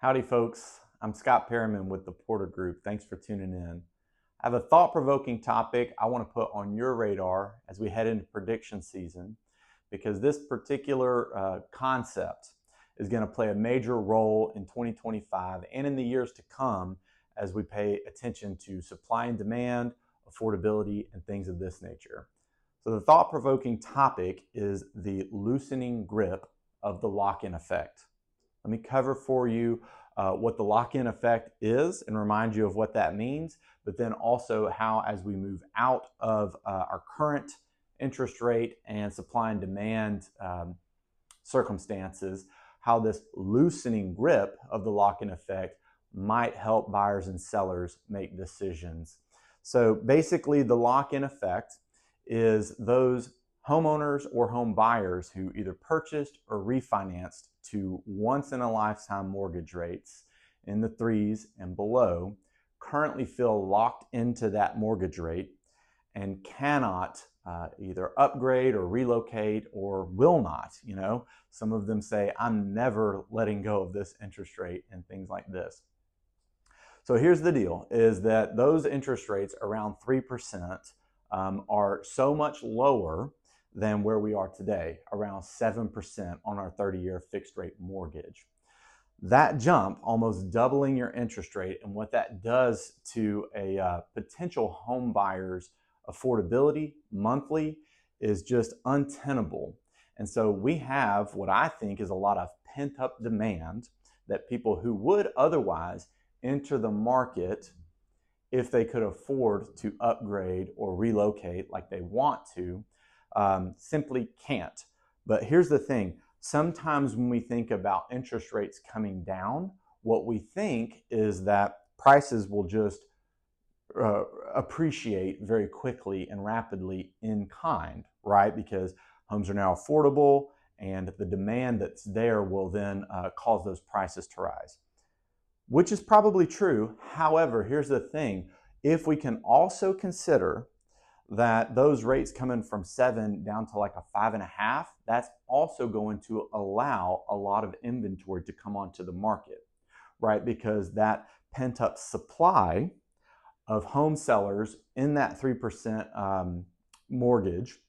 Howdy, folks. I'm Scott Perriman with the Porter Group. Thanks for tuning in. I have a thought-provoking topic I want to put on your radar as we head into prediction season, because this particular concept is going to play a major role in 2025 and in the years to come as we pay attention to supply and demand, affordability, and things of this nature. So the thought-provoking topic is the loosening grip of the lock-in effect. Let me cover for you what the lock-in effect is and remind you of what that means, but then also how, as we move out of our current interest rate and supply and demand circumstances, how this loosening grip of the lock-in effect might help buyers and sellers make decisions. So basically, the lock-in effect is those homeowners or home buyers who either purchased or refinanced to once-in-a-lifetime mortgage rates in the threes and below currently feel locked into that mortgage rate and cannot either upgrade or relocate or will not. Some of them say, I'm never letting go of this interest rate and things like this. So here's the deal, is that those interest rates around 3% are so much lower than where we are today, around 7% on our 30-year fixed rate mortgage. That jump, almost doubling your interest rate, and what that does to a potential home buyer's affordability monthly is just untenable. And so we have what I think is a lot of pent-up demand that people who would otherwise enter the market if they could afford to upgrade or relocate like they want to, simply can't. But here's the thing. Sometimes when we think about interest rates coming down, what we think is that prices will just appreciate very quickly and rapidly in kind, right? Because homes are now affordable and the demand that's there will then cause those prices to rise, which is probably true. However, here's the thing. If we can also consider that those rates coming from 7 down to like a 5.5, that's also going to allow a lot of inventory to come onto the market, right? Because that pent-up supply of home sellers in that 3% mortgage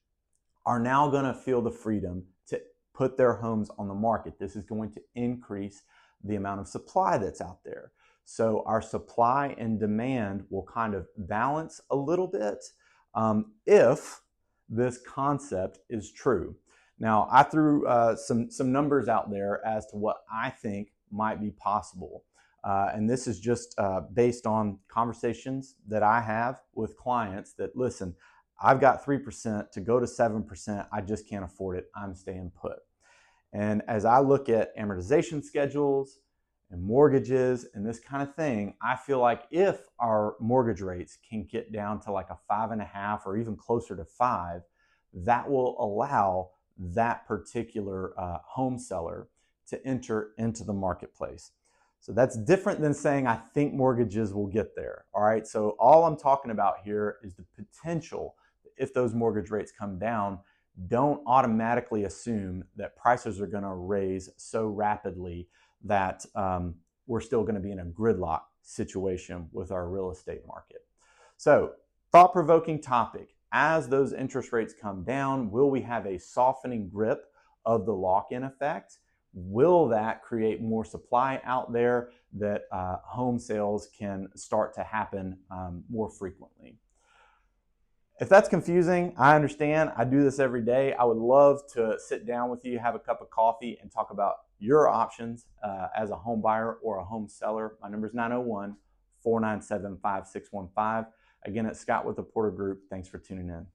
are now going to feel the freedom to put their homes on the market. This is going to increase the amount of supply that's out there. So our supply and demand will kind of balance a little bit if this concept is true. Now, I threw some numbers out there as to what I think might be possible. And this is just based on conversations that I have with clients that, listen, I've got 3% to go to 7%. I just can't afford it. I'm staying put. And as I look at amortization schedules and mortgages and this kind of thing, I feel like if our mortgage rates can get down to like a 5.5 or even closer to 5, that will allow that particular home seller to enter into the marketplace. So that's different than saying I think mortgages will get there. All right. So all I'm talking about here is the potential that if those mortgage rates come down, don't automatically assume that prices are going to raise so rapidly that we're still going to be in a gridlock situation with our real estate market. So, thought-provoking topic. As those interest rates come down, will we have a softening grip of the lock-in effect? Will that create more supply out there that home sales can start to happen more frequently? If that's confusing, I understand. I do this every day. I would love to sit down with you, have a cup of coffee, and talk about your options as a home buyer or a home seller. My number is 901-497-5615. Again, it's Scott with the Porter Group. Thanks for tuning in.